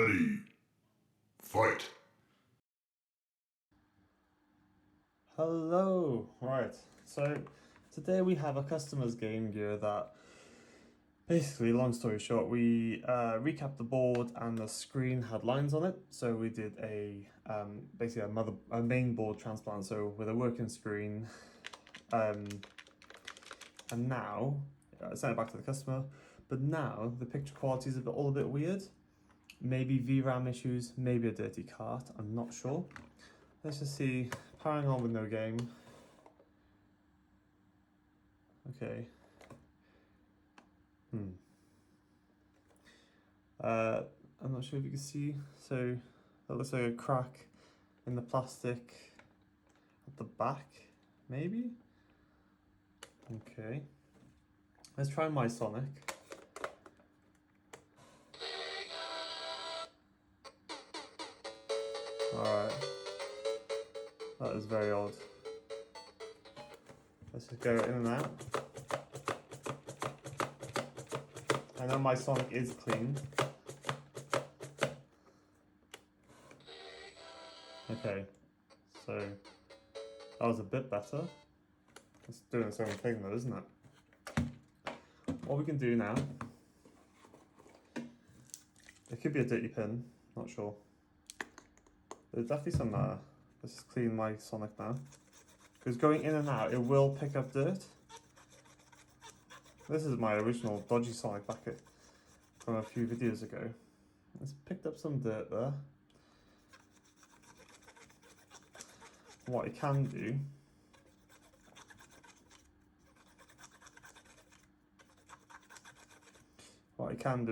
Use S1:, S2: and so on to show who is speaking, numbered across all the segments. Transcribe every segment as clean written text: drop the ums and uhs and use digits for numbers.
S1: Ready. Fight.
S2: Hello! Right, so today we have a customer's Game Gear that basically, long story short, we recapped the board and the screen had lines on it. So we did basically a main board transplant, so with a working screen. And now, I sent it back to the customer, but now the picture quality is all a bit weird. Maybe VRAM issues, maybe a dirty cart, I'm not sure. Let's just see, powering on with no game. Okay. I'm not sure if you can see, so that looks like a crack in the plastic at the back, maybe? Okay. Let's try my Sonic. Alright. That is very odd. Let's just go in and out. I know my Sonic is clean. Okay, so that was a bit better. It's doing its own thing though, isn't it? What we can do now, it could be a dirty pin, not sure. There's definitely some, let's just clean my Sonic now. Because going in and out, it will pick up dirt. This is my original dodgy Sonic back from a few videos ago. It's picked up some dirt there. What I can do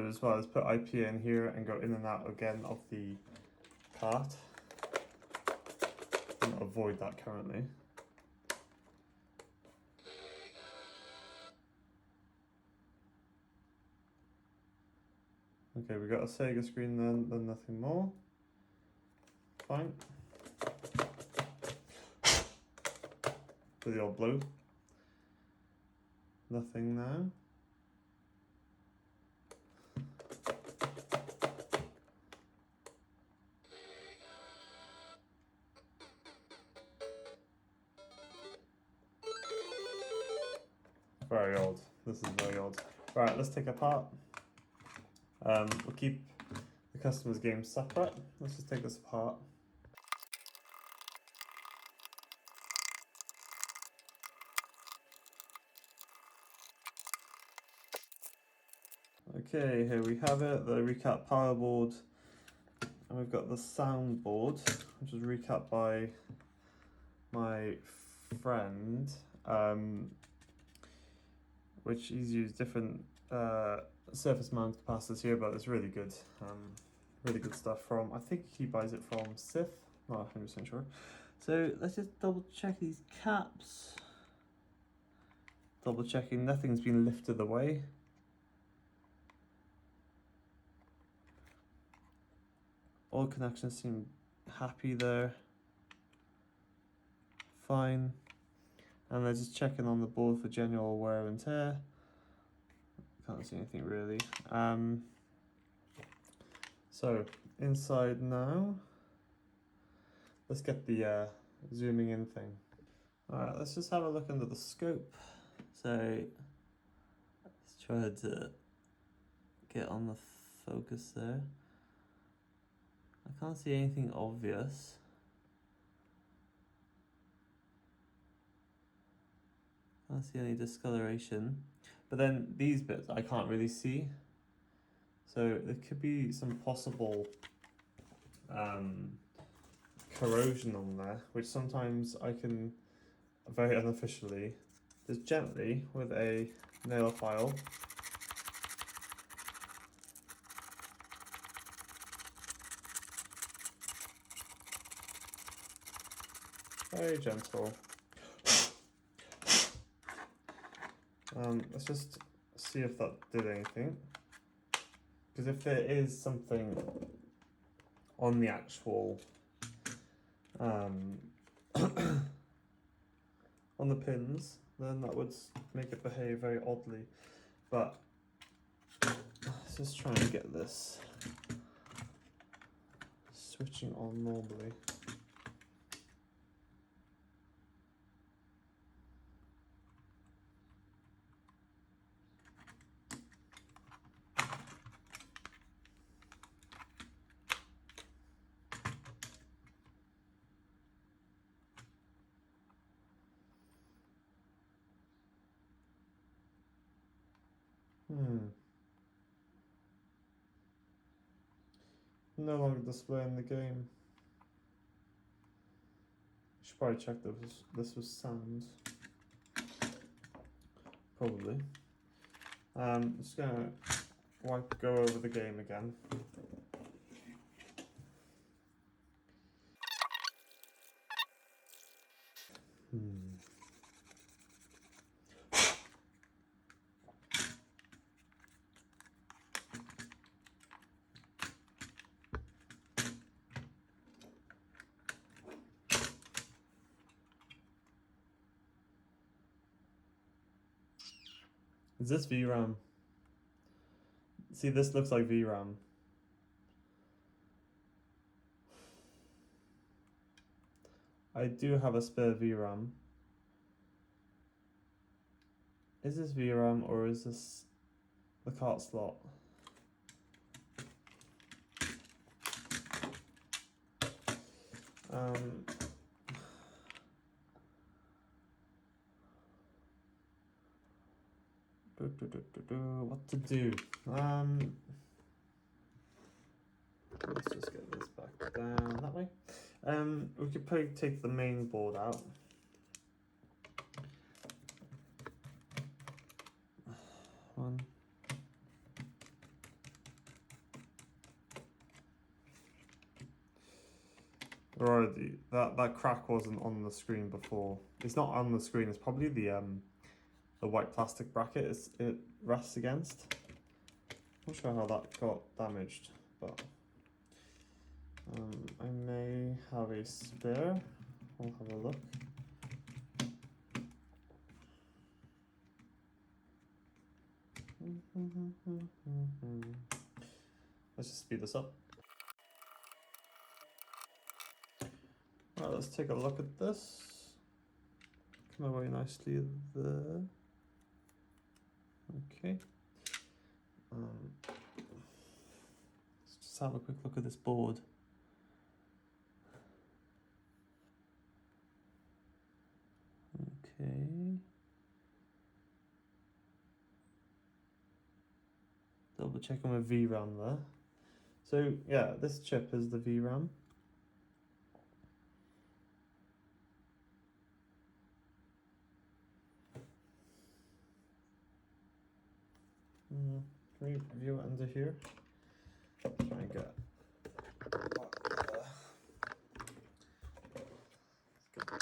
S2: as well is put IPA in here and go in and out again of the cart. I'm going to avoid that currently. Okay, we got a Sega screen then nothing more. Fine. For the old blue. Nothing now. Very odd. This is very odd. Right, let's take it apart. We'll keep the customer's game separate. Let's just take this apart. Okay, here we have it, the recap power board, and we've got the sound board, which was recapped by my friend, which he's used different surface mount capacitors here, but it's really good stuff from, I think he buys it from Sif, not 100% sure. So let's just double check these caps. Double checking, nothing's been lifted away. All connections seem happy there. Fine. And they're just checking on the board for general wear and tear. Can't see anything really. So inside now, let's get the zooming in thing. All right, let's just have a look under the scope. So let's try to get on the focus there. I can't see anything obvious. Can't see any discoloration. But then these bits I can't really see. So there could be some possible corrosion on there, which sometimes I can very unofficially just gently with a nail file very gentle. Let's just see if that did anything. Because if there is something on the actual on the pins, then that would make it behave very oddly. But let's just try and get this switching on normally. No longer displaying the game. Should probably check this was sound. Probably. Just gonna go over the game again. Is this VRAM? See, this looks like VRAM. I do have a spare VRAM. Is this VRAM or is this the cart slot? What to do? Let's just get this back down that way. We could probably take the main board out. One. Already, that crack wasn't on the screen before. It's not on the screen. It's probably the white plastic bracket it rests against. Not sure how that got damaged, but I may have a spare. I'll have a look. Let's just speed this up. Right, let's take a look at this. Come away nicely there. Okay. Let's just have a quick look at this board. Okay. Double checking with VRAM there. So yeah, this chip is the VRAM. Can we view it under here? Try and get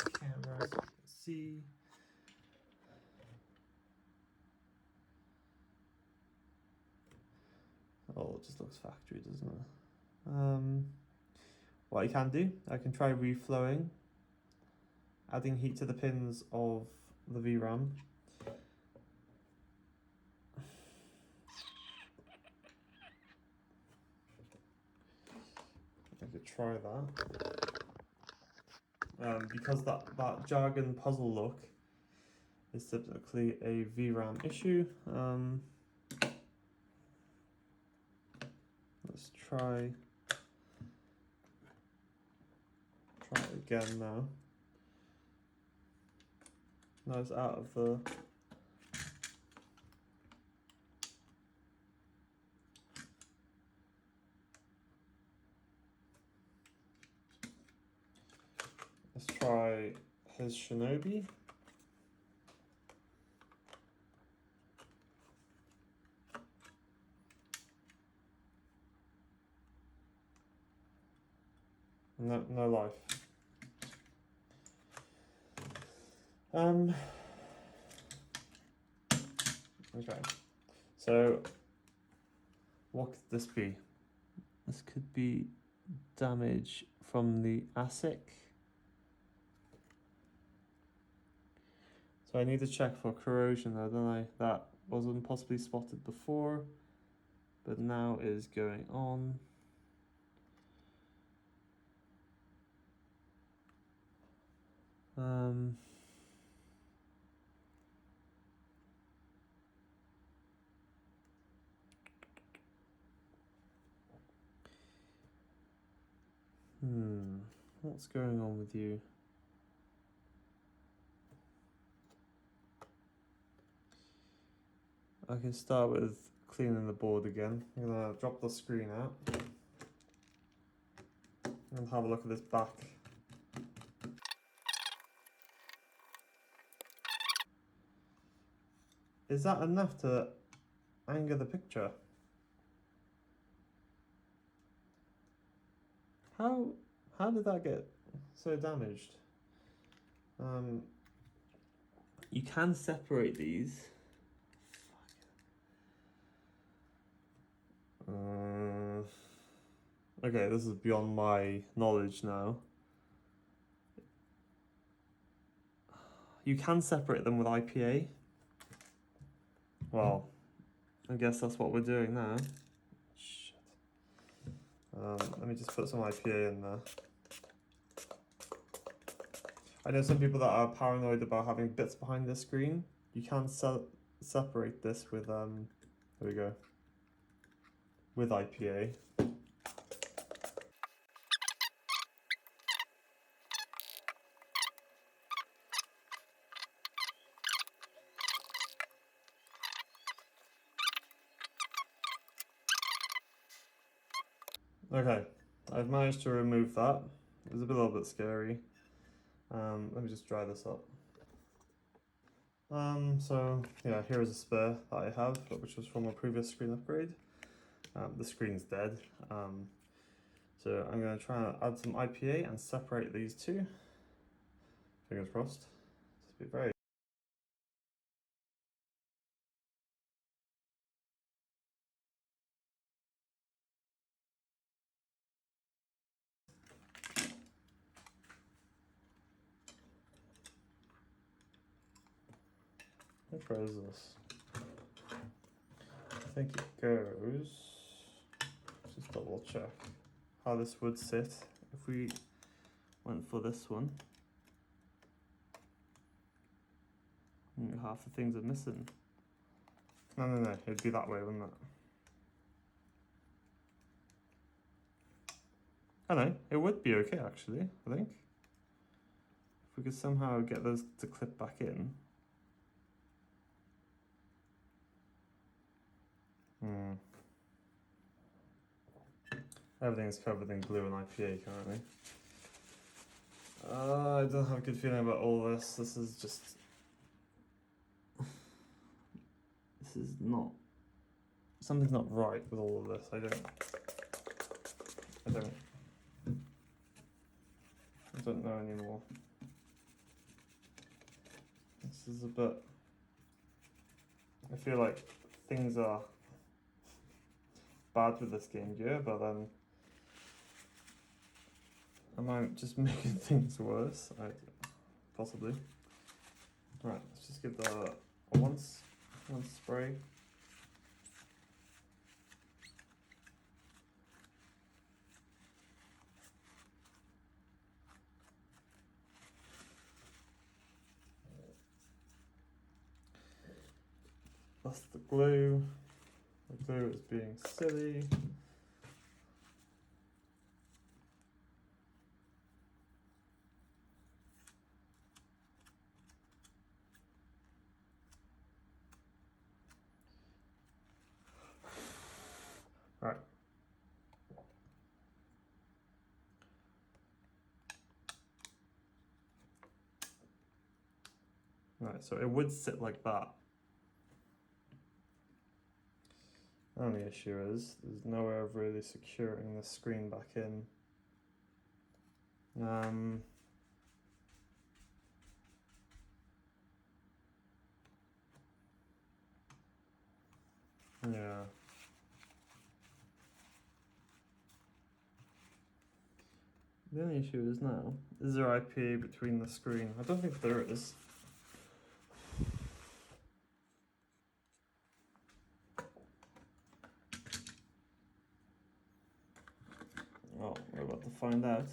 S2: the camera so you can see. Oh, it just looks factory, doesn't it? What I can do, I can try reflowing, adding heat to the pins of the VRAM. I could try that. Because that jargon puzzle look is typically a VRAM issue. Let's try it again now. Now it's out of the let's try his Shinobi. No life. Okay. So what could this be? This could be damage from the ASIC. So I need to check for corrosion there, don't I? That wasn't possibly spotted before, but now is going on. Um, what's going on with you? I can start with cleaning the board again. I'm gonna drop the screen out and have a look at this back. Is that enough to anger the picture? How did that get so damaged? You can separate these. Okay, this is beyond my knowledge now. You can separate them with IPA. Well, I guess that's what we're doing now. Shit. Let me just put some IPA in there. I know some people that are paranoid about having bits behind the screen. You can separate this with, there we go, with IPA. Okay, I've managed to remove that. It was a little bit scary. Let me just dry this up. So yeah, here is a spare that I have, which was from a previous screen upgrade. The screen's dead. So I'm going to try and add some IPA and separate these two. Fingers crossed. Just be very. Which way is this? I think it goes. Let's just double check how this would sit if we went for this one. Half the things are missing. No, it'd be that way, wouldn't it? I know, it would be okay actually, I think. If we could somehow get those to clip back in. Everything's covered in glue and IPA currently. I don't have a good feeling about all this. This is just... This is not... Something's not right with all of this. I don't know anymore. This is a bit... I feel like things are bad with this Game Gear, but then am I just making things worse? Possibly. Right, let's just give that a once spray. That's the glue. The glue is being silly. Right. Right, so it would sit like that. The only issue is there's no way of really securing the screen back in. Yeah. The only issue is now, is there IPA between the screen? I don't think there is. Well, we're about to find out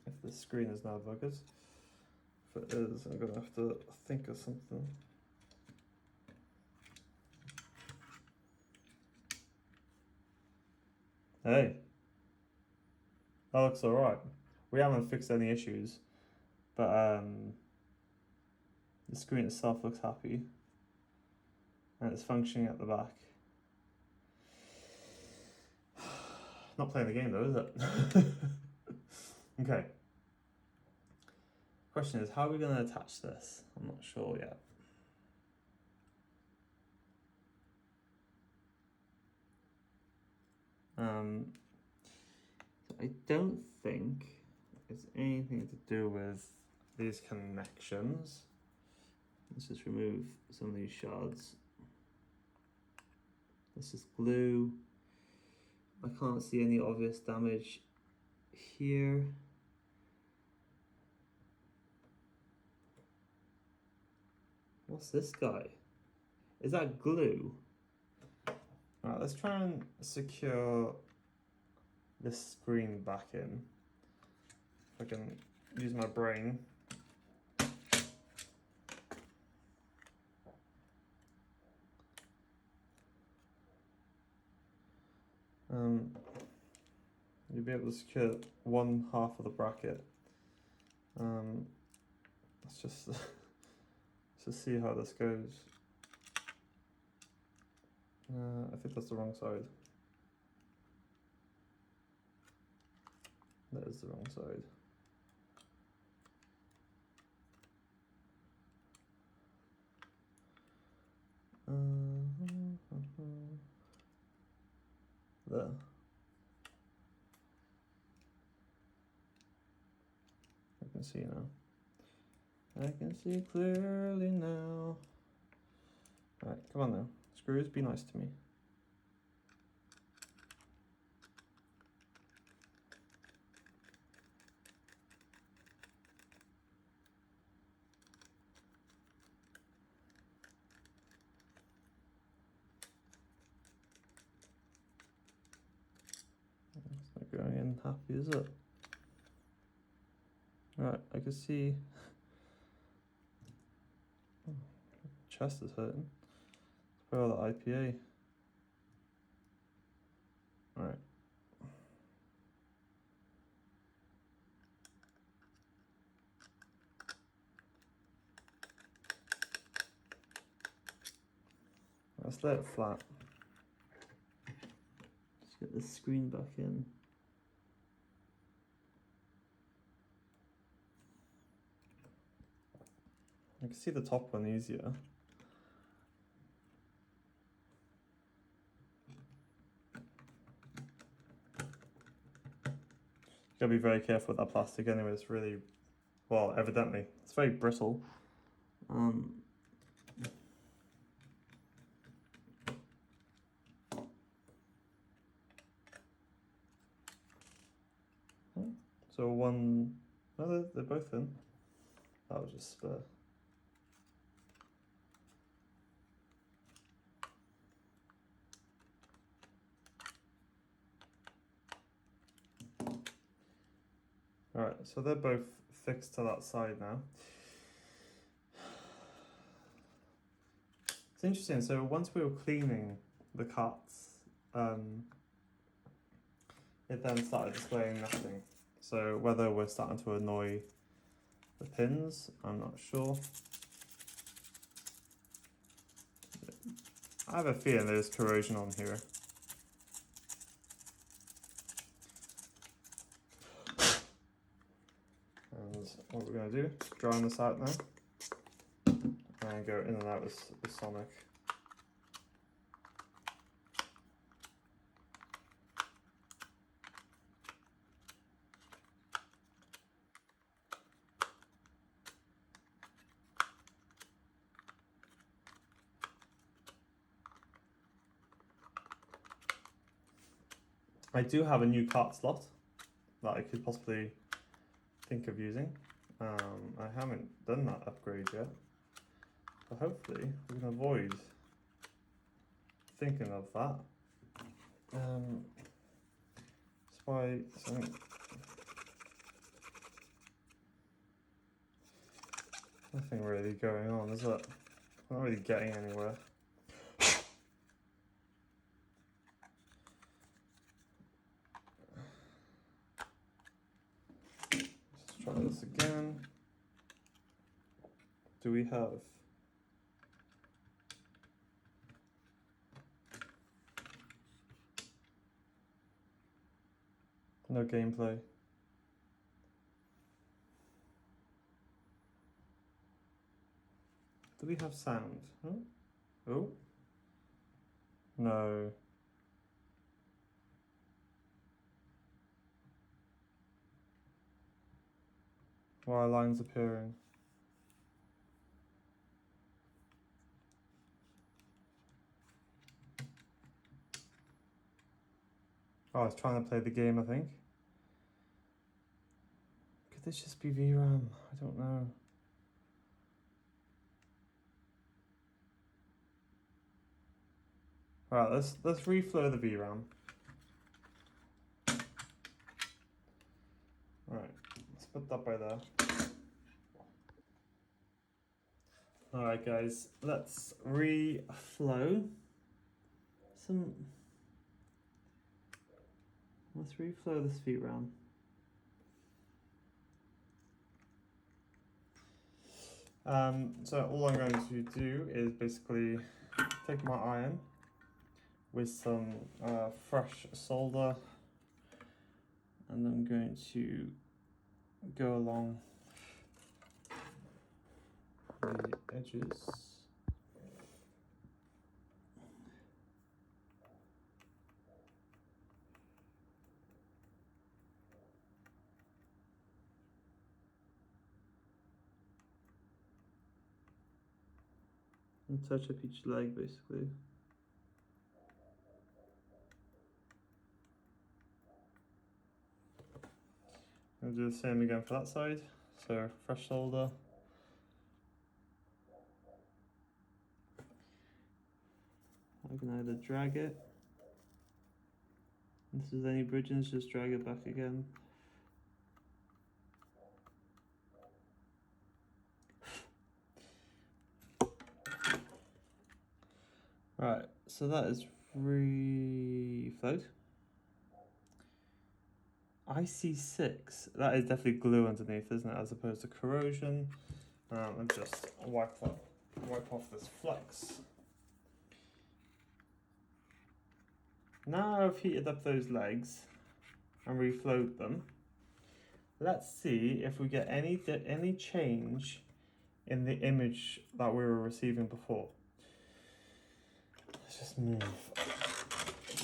S2: if the screen is now buggered. it is, I'm gonna have to think of something. Hey, that looks alright. We haven't fixed any issues, but the screen itself looks happy, and it's functioning at the back. Not playing the game though, is it? Okay. Question is, how are we going to attach this? I'm not sure yet. I don't think it's anything to do with these connections. Let's just remove some of these shards. This is glue. I can't see any obvious damage here. What's this guy? Is that glue? Alright, let's try and secure this screen back in. If I can use my brain. You'll be able to secure one half of the bracket. Let's just let's see how this goes. I think that's the wrong side. That is the wrong side. There. I can see now. I can see clearly now. Alright, come on now. Screws, be nice to me. It's not going in happy, is it? Right, I can see. Chest is hurting. It's probably all the IPA. Right. Let's lay it flat. Just get the screen back in. I can see the top one easier. Gotta be very careful with that plastic anyway, it's really, well, evidently, it's very brittle. So one, no, they're both in. That was just spare. Alright, so they're both fixed to that side now. It's interesting, so once we were cleaning the cuts, it then started displaying nothing. So whether we're starting to annoy the pins, I'm not sure. I have a feeling there's corrosion on here. And what we're going to do, drying this out now, and go in and out with Sonic. I do have a new cart slot that I could possibly think of using. I haven't done that upgrade yet, but hopefully we can avoid thinking of that. That's why something. Nothing really going on, is it? Not really getting anywhere. Let's try this again. Do we have? No gameplay. Do we have sound? Huh? Oh. No. Why are lines appearing? Oh, I was trying to play the game, I think. Could this just be VRAM? I don't know. Right, let's reflow the VRAM. Right, let's put that by there. Alright guys, let's reflow some. Let's reflow this VRAM. So all I'm going to do is basically take my iron with some fresh solder, and I'm going to go along the edges. And touch up each leg basically. I'll do the same again for that side. So fresh solder. I can either drag it. If there's any bridges, just drag it back again. Right, so that is reflowed. IC6, that is definitely glue underneath, isn't it, as opposed to corrosion. And just wipe off this flex. Now I've heated up those legs and reflowed them. Let's see if we get any change in the image that we were receiving before. Let's just move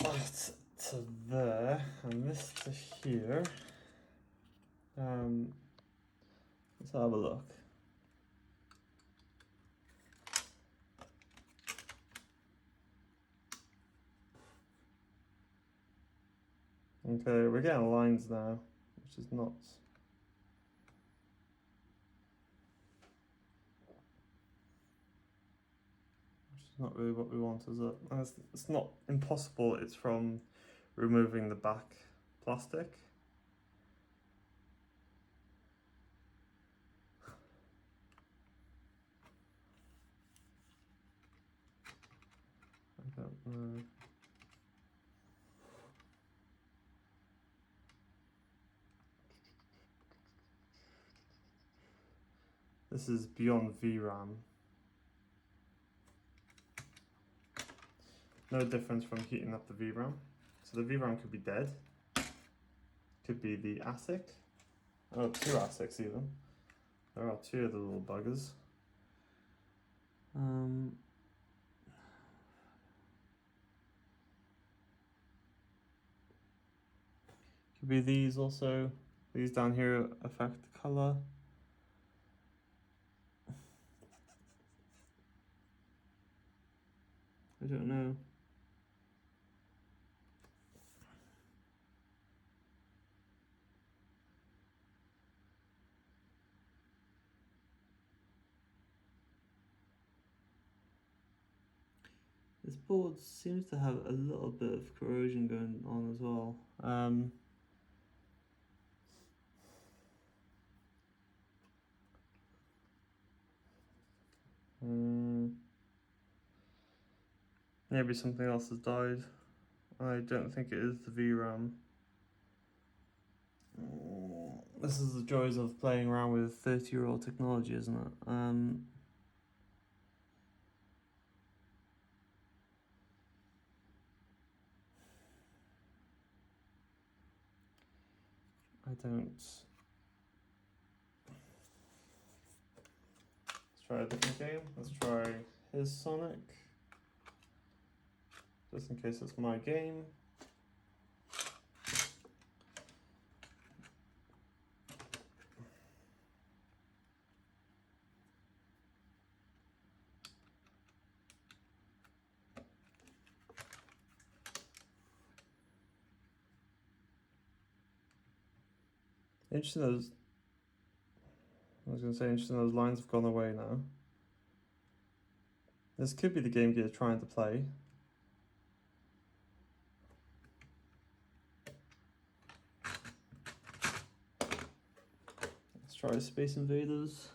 S2: that to there and this to here. Let's have a look. Okay, we're getting lines now, which is not. Which is not really what we want, is it? And it's not impossible. It's from removing the back plastic. I don't know. This is beyond VRAM. No difference from heating up the VRAM. So the VRAM could be dead. Could be the ASIC. Oh, two ASICs even. There are two of the little buggers. Could be these also. These down here affect the color. I don't know. This board seems to have a little bit of corrosion going on as well. Maybe something else has died. I don't think it is the VRAM. This is the joys of playing around with 30-year-old technology, isn't it? I don't. Let's try a different game. Let's try his Sonic. Just in case it's my game. Interesting those. I was going to say, interesting those lines have gone away now. This could be the Game Gear trying to play. Let's try Space Invaders.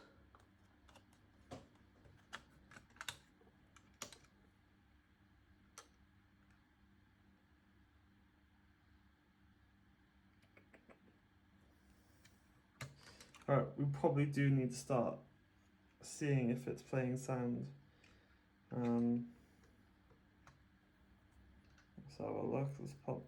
S2: Alright, we probably do need to start seeing if it's playing sound. Let's have a look. Let's pop.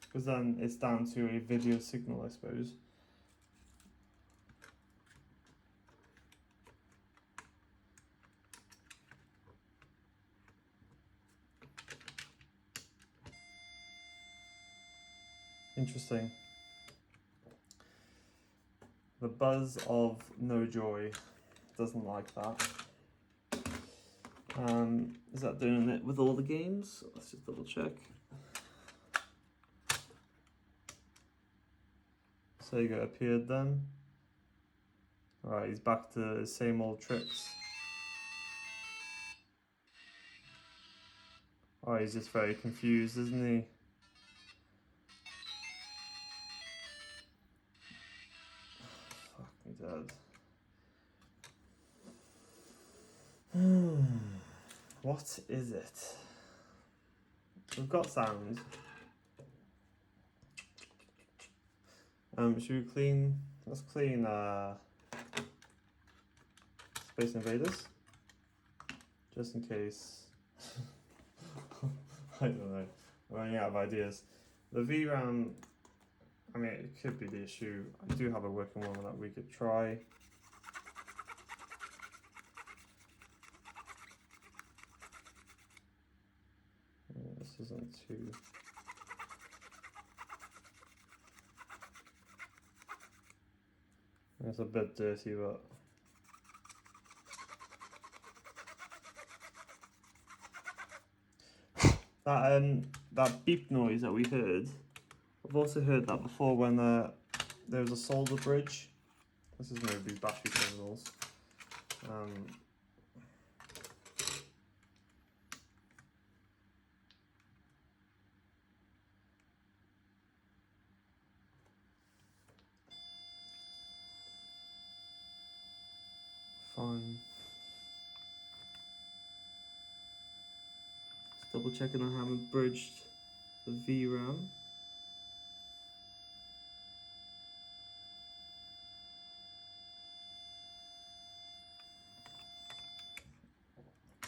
S2: Because then it's down to a video signal, I suppose. Interesting. The buzz of no joy doesn't like that. Is that doing it with all the games? Let's just double check. Sega appeared then. Alright, he's back to his same old tricks. Oh, he's just very confused, isn't he? Fuck me dead. What is it? We've got sound. Should we clean? Let's clean Space Invaders, just in case. I don't know. I'm running out of ideas. The VRAM. I mean, it could be the issue. I do have a working one that we could try. This isn't too. It's a bit dirty, but that beep noise that we heard, I've also heard that before when there was a solder bridge. This is maybe battery terminals. Fine. Just double checking I haven't bridged the VRAM.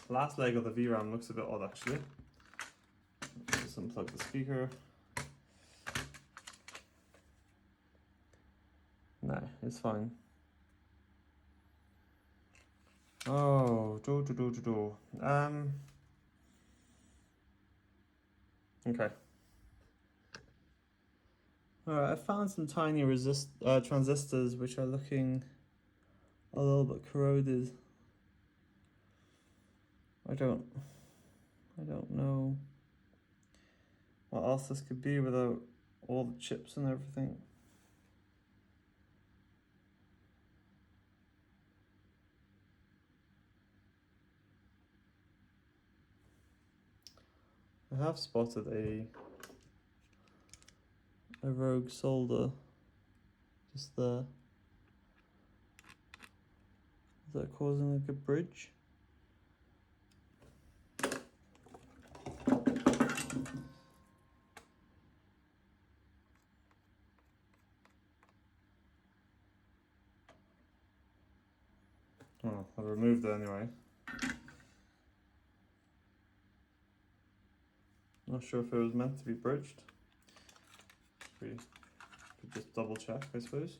S2: Last leg of the VRAM looks a bit odd actually. Just unplug the speaker. No, it's fine. Oh, okay. Alright, I found some tiny transistors which are looking a little bit corroded. I don't know what else this could be without all the chips and everything. I have spotted a rogue solder. Just there. Is that causing like a bridge? Oh, I removed it anyway. Not sure if it was meant to be bridged. We could just double check, I suppose.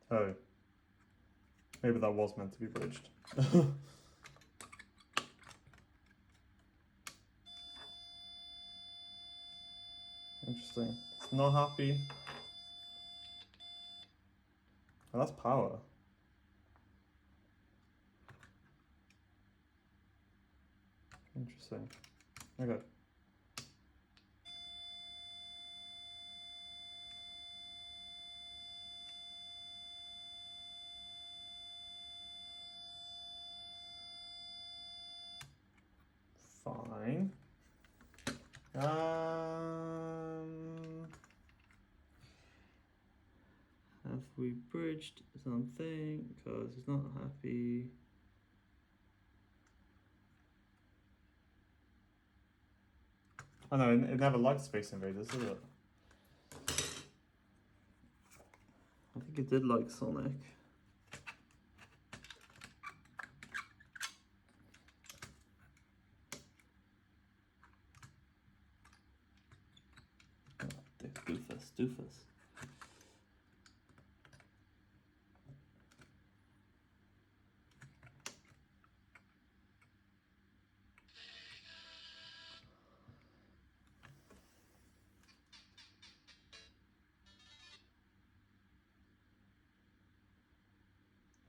S2: Oh, maybe that was meant to be bridged. Interesting. It's not happy. Oh, that's power. Interesting. Okay. Fine. Have we bridged something? Because he's not happy. Oh no, it never liked Space Invaders, did it? I think it did like Sonic. Doofus.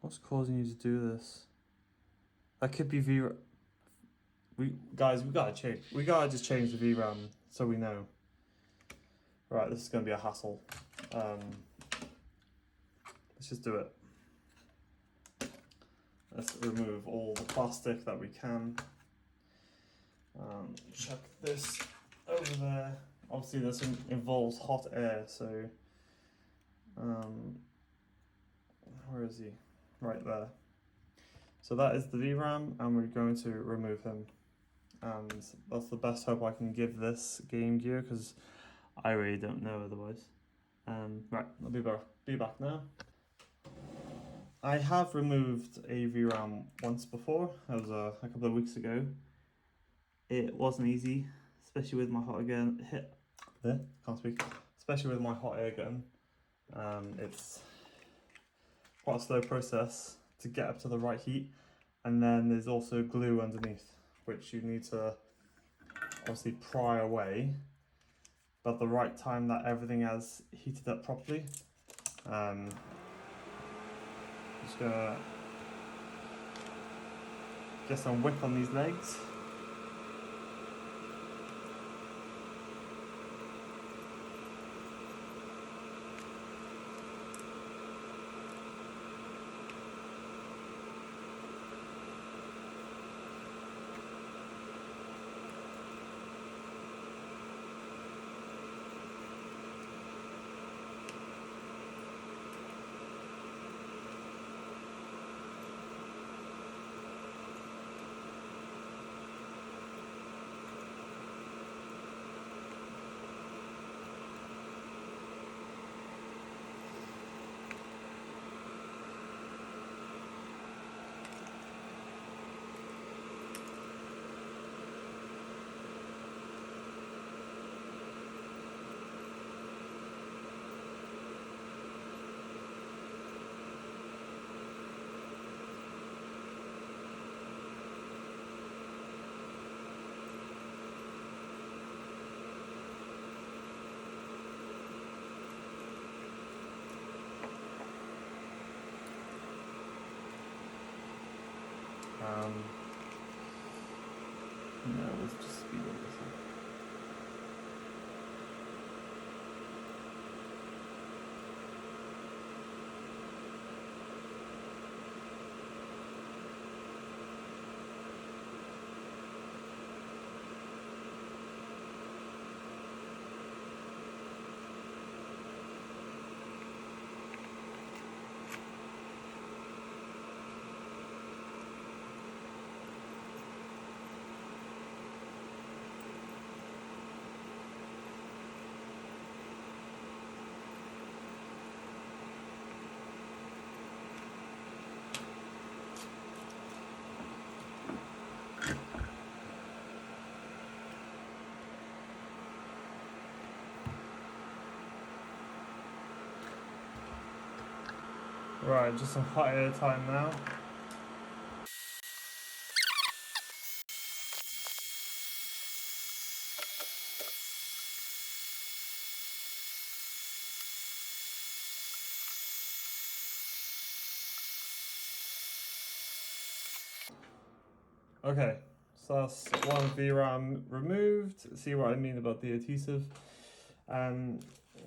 S2: What's causing you to do this? That could be we gotta change. We gotta just change the VRAM so we know. Right, this is gonna be a hassle. Let's just do it. Let's remove all the plastic that we can. Chuck this over there. Obviously, this involves hot air, so where is he? Right there. So that is the VRAM, and we're going to remove him. And that's the best hope I can give this Game Gear, because I really don't know otherwise. Right, I'll be back now. I have removed a VRAM once before. That was a couple of weeks ago. It wasn't easy, especially with my hot air gun. Can't speak. Especially with my hot air gun. It's quite a slow process to get up to the right heat, and then there's also glue underneath, which you need to obviously pry away, but at the right time that everything has heated up properly. Just gonna get some wick on these legs. No, let's just speed up this one. Right, just some hot air time now. Okay, so that's one VRAM removed. See what I mean about the adhesive.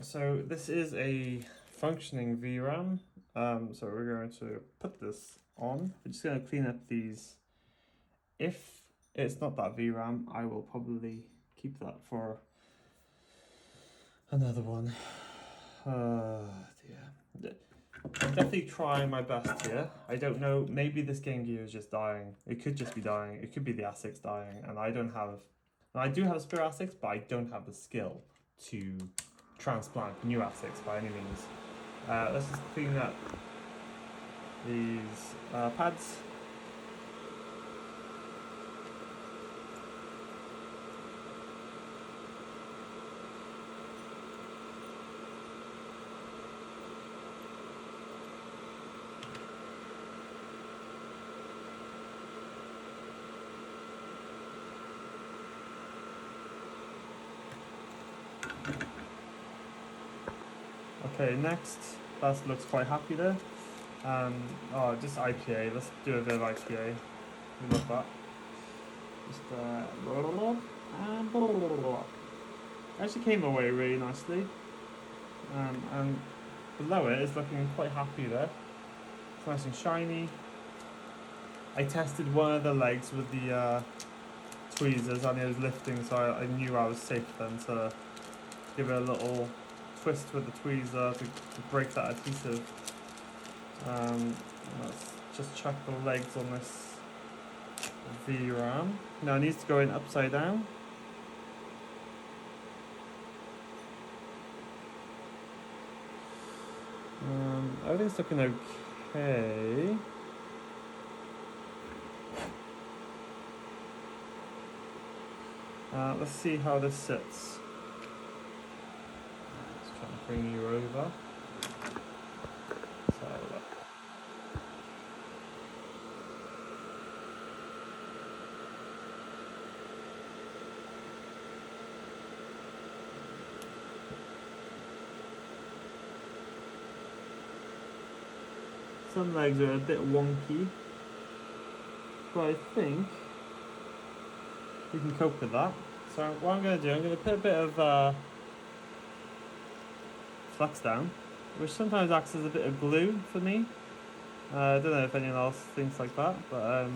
S2: So this is a functioning VRAM. So we're going to put this on. We're just going to clean up these. If it's not that VRAM, I will probably keep that for another one. Dear. Definitely trying my best here. I don't know, maybe this Game Gear is just dying. It could just be dying. It could be the ASICs dying, and I don't have... I do have a spare ASICs, but I don't have the skill to transplant new ASICs by any means. Let's just clean up these pads. Okay, next, that looks quite happy there. Oh, just IPA. Let's do a bit of IPA. We love that. Just actually came away really nicely. And below it is looking quite happy there. It's nice and shiny. I tested one of the legs with the tweezers and it was lifting, so I knew I was safe then to give it a little twist with the tweezer to break that adhesive. Let's just check the legs on this VRAM. Now it needs to go in upside down. Everything's looking okay. Let's see how this sits. Let's try and bring you over. Let's have a look. Some legs are a bit wonky, but I think we can cope with that. So what I'm going to do, I'm going to put a bit of flux down, which sometimes acts as a bit of glue for me. I don't know if anyone else thinks like that, but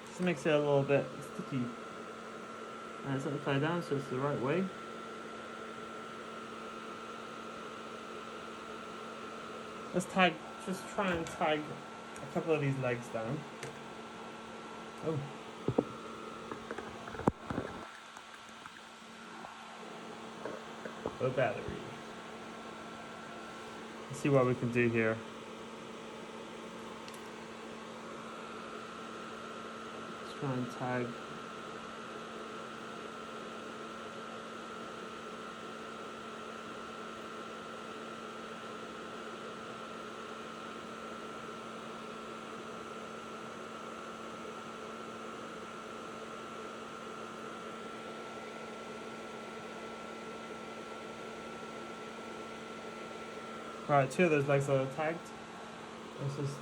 S2: just makes it a little bit sticky. And it's upside down, so it's the right way. Let's just try and tag a couple of these legs down. Oh. A battery. Let's see what we can do here. Let's try and tag. Right, two of those legs are tagged. Let's just...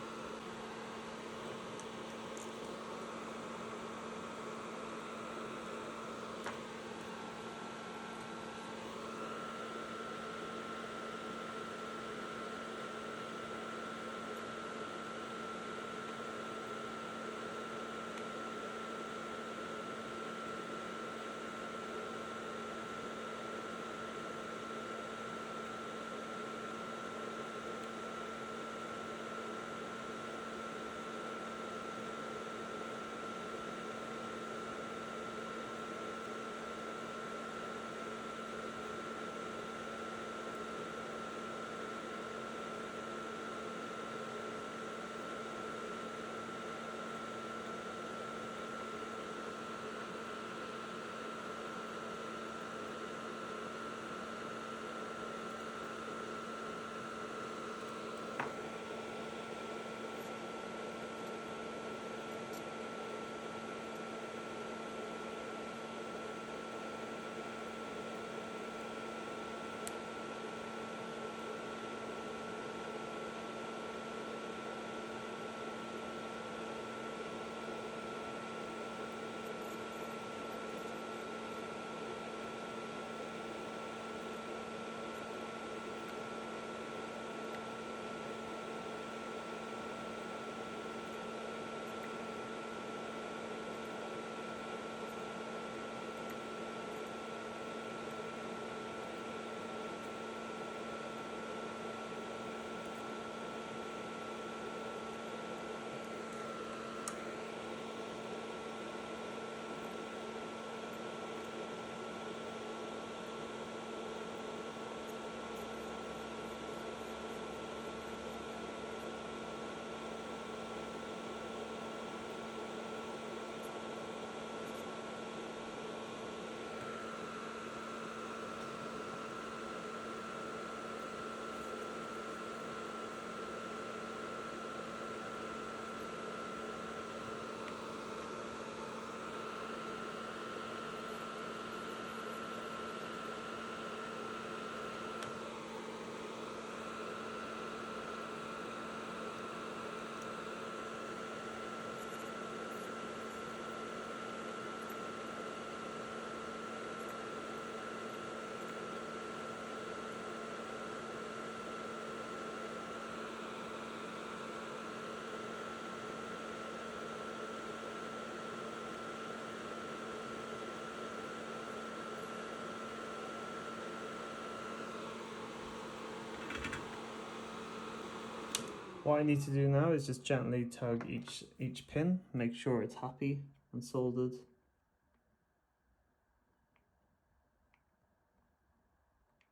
S2: What I need to do now is just gently tug each pin, make sure it's happy and soldered.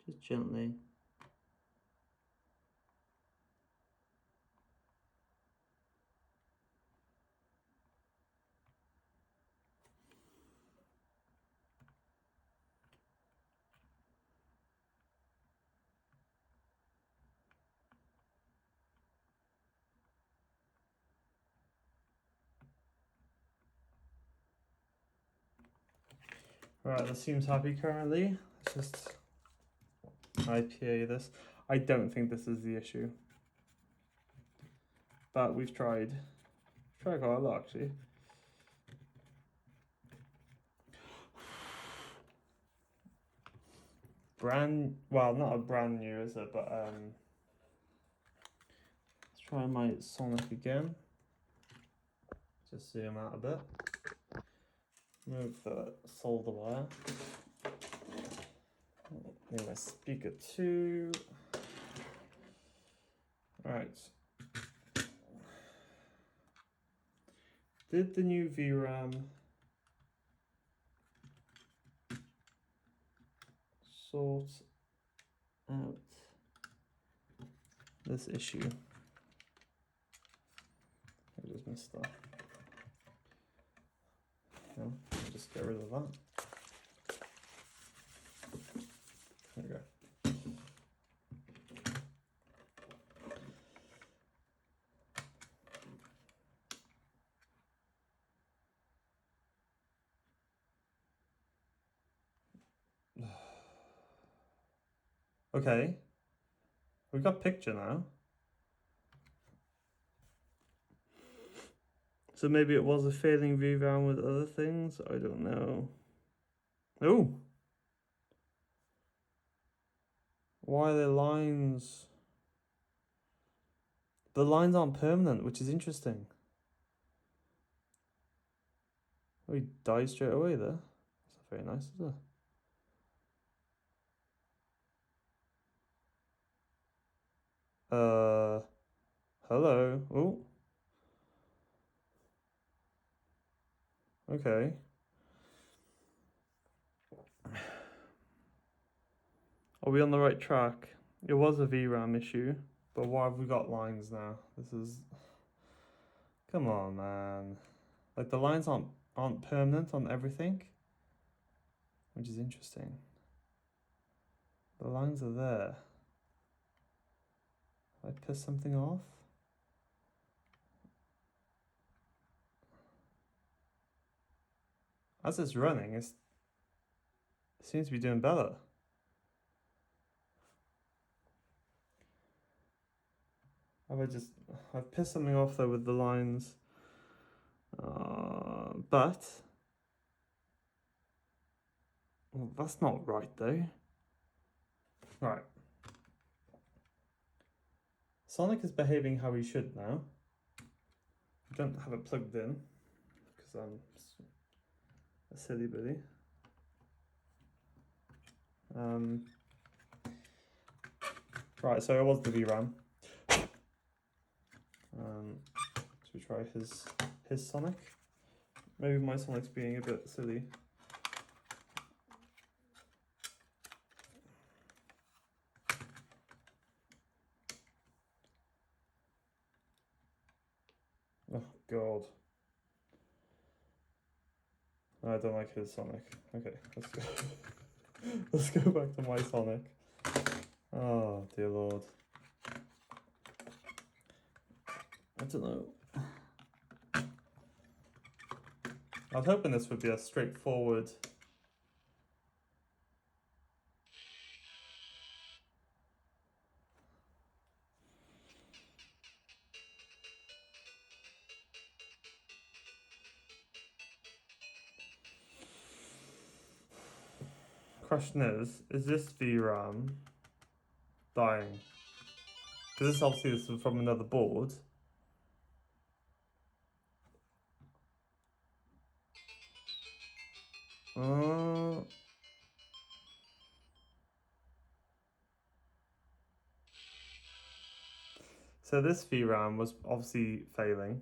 S2: Just gently. Right, this seems happy currently. Let's just IPA this. I don't think this is the issue, but we've tried quite a lot actually. Well, not a brand new, is it? But let's try my Sonic again. Just zoom out a bit. Move the solder wire. Need my speaker too. Right. Did the new VRAM sort out this issue? I just missed that. No, I'll just get rid of that. There we go. Okay, we've got picture now. So maybe it was a failing VRAM with other things, I don't know. Oh! Why are there lines? The lines aren't permanent, which is interesting. Oh, he died straight away there. That's not very nice, is it? Hello. Oh. Okay. Are we on the right track? It was a VRAM issue, but why have we got lines now? This is... Come on, man. Like, the lines aren't permanent on everything, which is interesting. The lines are there. Have I pissed something off? As it's running, it seems to be doing better. I've pissed something off though with the lines, but well, that's not right though. Right. Sonic is behaving how he should now. I don't have it plugged in because I'm a silly billy. Right, so it was the VRAM. Should we try his Sonic? Maybe my Sonic's being a bit silly. Oh god. No, I don't like his Sonic. Okay, let's go. Let's go back to my Sonic. Oh dear lord. I don't know. I was hoping this would be a straightforward... Question is this VRAM dying? Because this obviously is from another board. So this VRAM was obviously failing.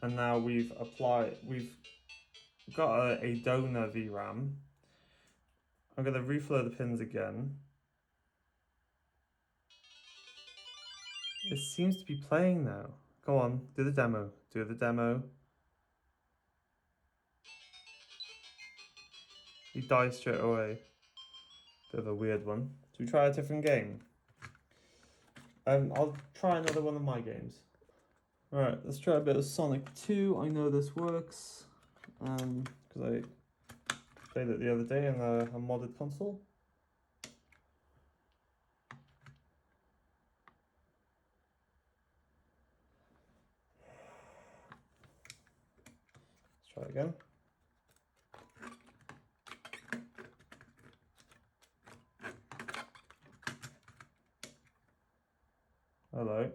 S2: And now we've got a donor VRAM. I'm going to reflow the pins again. It seems to be playing now. Go on, do the demo. Do the demo. He dies straight away. Bit of a weird one. Should we try a different game? I'll try another one of my games. Alright, let's try a bit of Sonic 2. I know this works. Because I played it the other day on a modded console. Let's try again. Hello.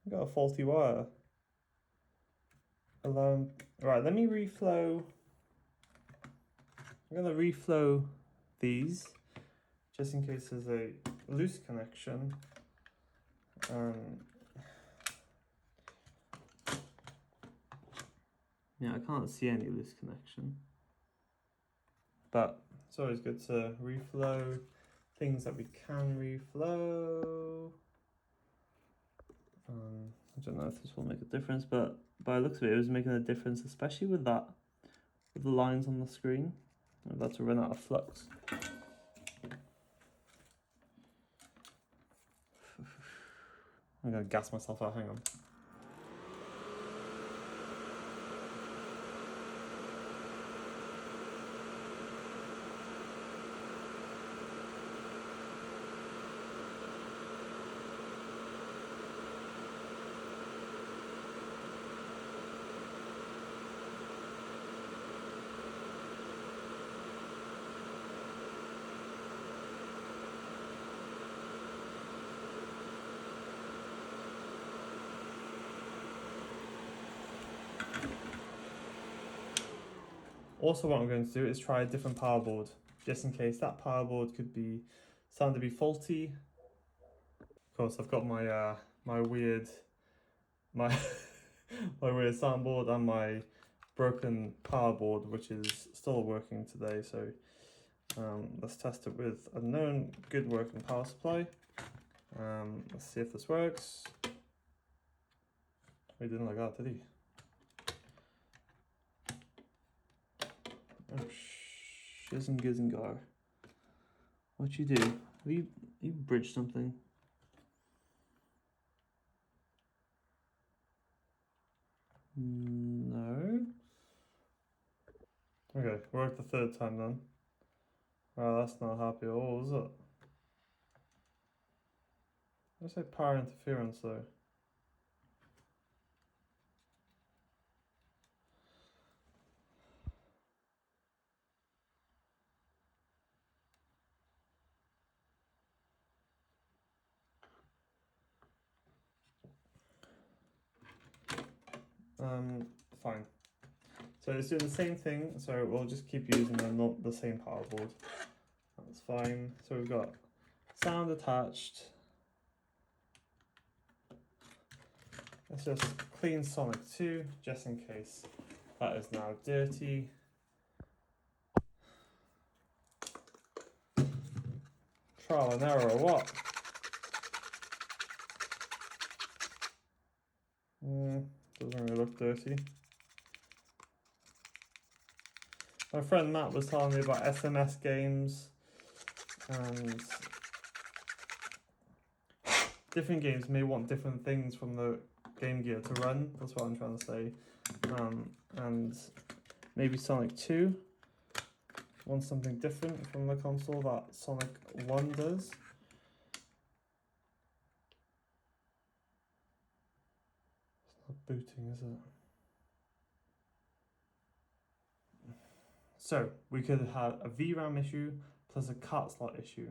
S2: I've got a faulty wire. Right, let me reflow. I'm going to reflow these just in case there's a loose connection. Yeah, I can't see any loose connection. But it's always good to reflow things that we can reflow. I don't know if this will make a difference, but by the looks of it, it was making a difference, especially with the lines on the screen. I'm about to run out of flux. I'm gonna gas myself out, hang on. Also, what I'm going to do is try a different power board, just in case that power board could be sound to be faulty. Of course, I've got my my weird weird soundboard and my broken power board, which is still working today. So let's test it with a known good working power supply. Let's see if this works. He didn't like that, did he? Oh, shiz and giz and gar. What'd you do? Have you bridged something? No. Okay, worked the third time then. Wow, that's not happy at all, is it? I say power interference though. Fine. So it's doing the same thing, so we'll just keep using the same power board. That's fine. So we've got sound attached. Let's just clean Sonic 2, just in case that is now dirty. Trial and error or what? Doesn't really look dirty. My friend Matt was telling me about SMS games and different games may want different things from the Game Gear to run. That's what I'm trying to say. And maybe Sonic 2 wants something different from the console that Sonic 1 does. It's not booting, is it? So we could have a VRAM issue plus a cart slot issue.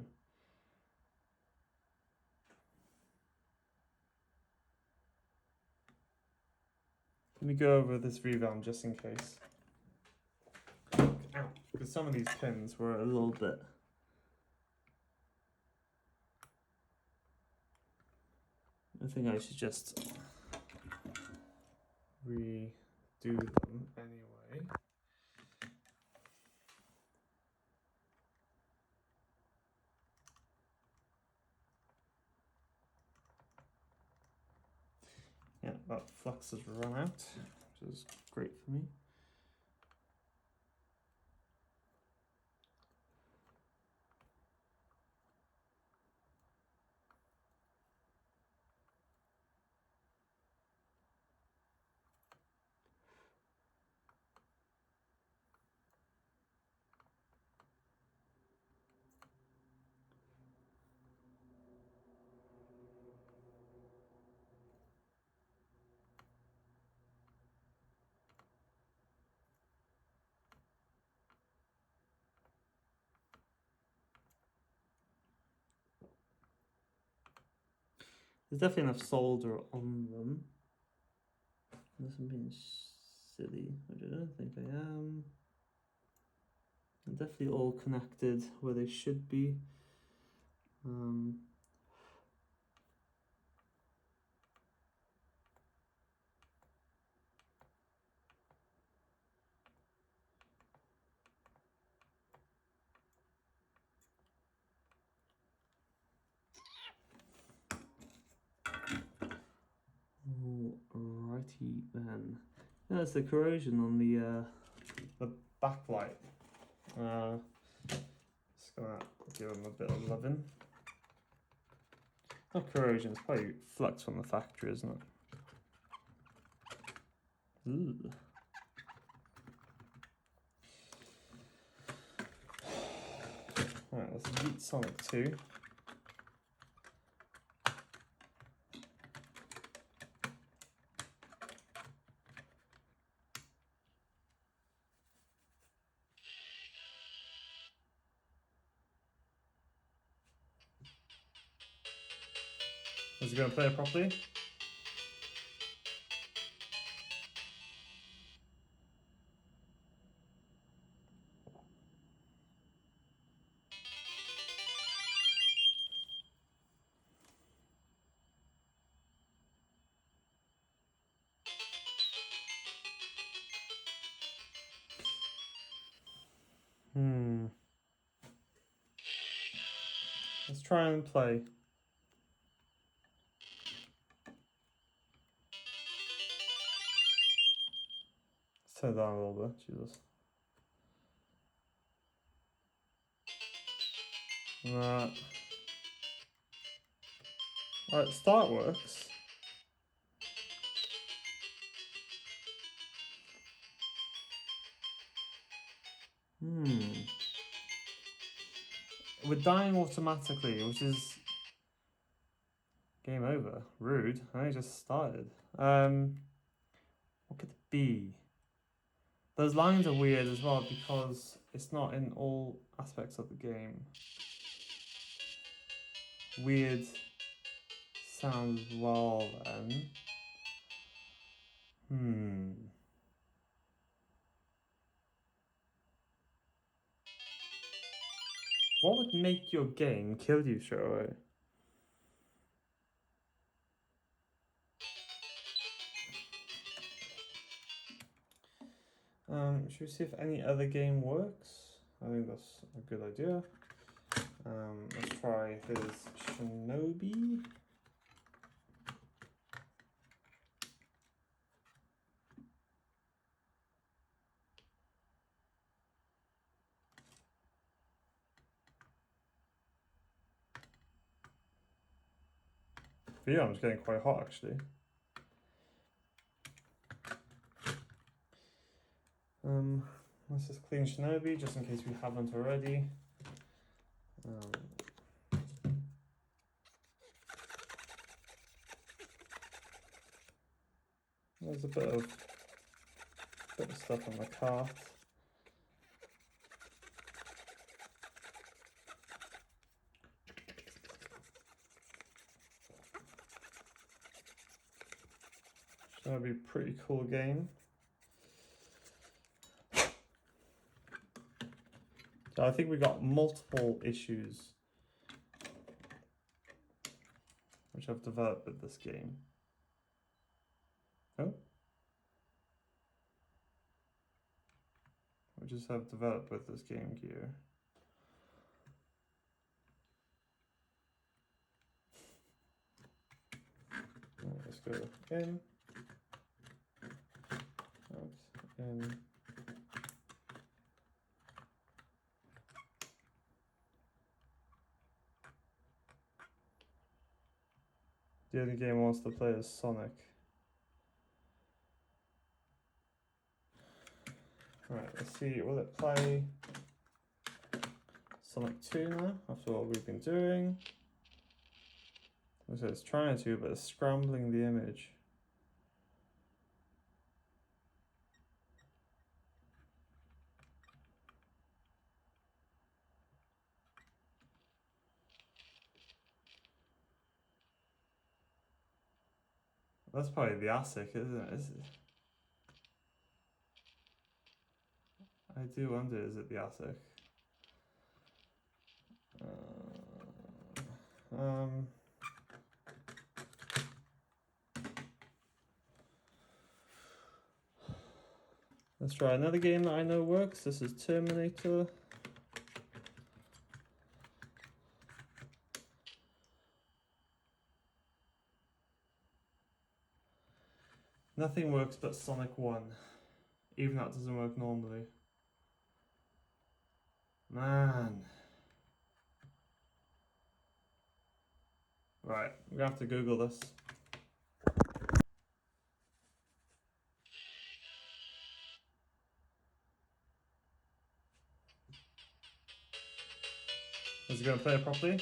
S2: Let me go over this VRAM just in case. Ow, because some of these pins were a little bit. I think I should just redo them anyway. Yeah, that flux has run out, which is great for me. There's definitely enough solder on them. Unless I'm being silly, which I don't think I am. They're definitely all connected where they should be. Alrighty then. Yeah, that's the corrosion on the backlight. Just gonna give them a bit of loving. Not corrosion, it's probably flux from the factory, isn't it? Ooh. Alright, let's beat Sonic 2. Is it going to play it properly? Let's try and play. Let's turn it down a little bit, Jesus. Alright, start works. We're dying automatically, which is game over. Rude. I only just started. What could it be? Those lines are weird as well because it's not in all aspects of the game. Weird sound as well then. What would make your game kill you straight away? Should we see if any other game works? I think that's a good idea. Let's try his Shinobi. VRAM's getting quite hot actually. Let's just clean Shinobi just in case we haven't already. There's a bit of stuff on the cart. That'd be a pretty cool game. So I think we got multiple issues which I've developed with this game. Oh. Which is have developed with this Game Gear. Let's go in, out, in. The only game wants to play is Sonic. Right, let's see, will it play Sonic 2 now, after what we've been doing? So it's trying to, but it's scrambling the image. That's probably the ASIC, isn't it? I do wonder, is it the ASIC? Let's try another game that I know works. This is Terminator. Nothing works but Sonic 1. Even that doesn't work normally. Man. Right, we're gonna have to Google this. Is it gonna play it properly?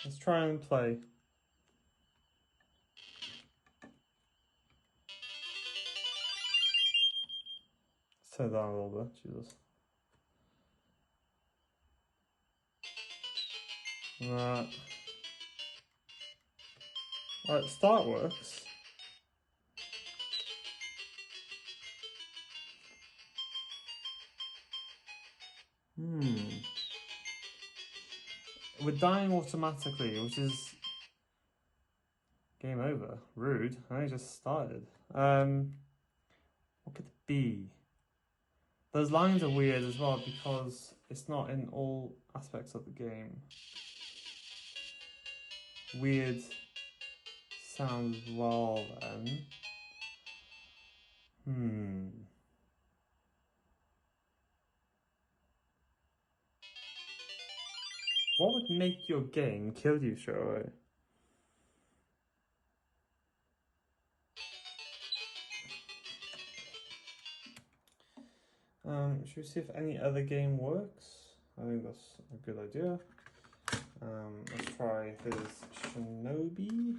S2: Let's try and play. Let's turn it down a little bit, Jesus. Right, start works. We're dying automatically, which is game over. Rude. I only just started. What could it be? Those lines are weird as well because it's not in all aspects of the game. Weird sound as well then. What would make your game kill you straight away? Should we see if any other game works? I think that's a good idea. Let's try his Shinobi.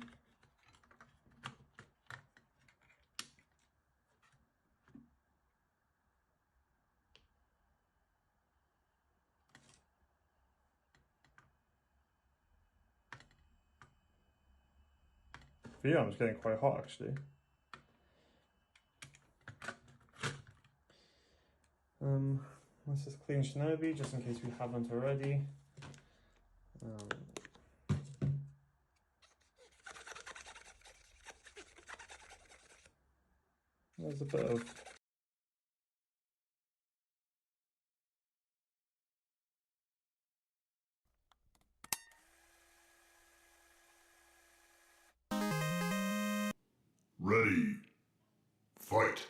S2: VRAM's getting quite hot actually. Let's just clean Shinobi just in case we haven't already. There's a bit of
S1: Ready. Fight.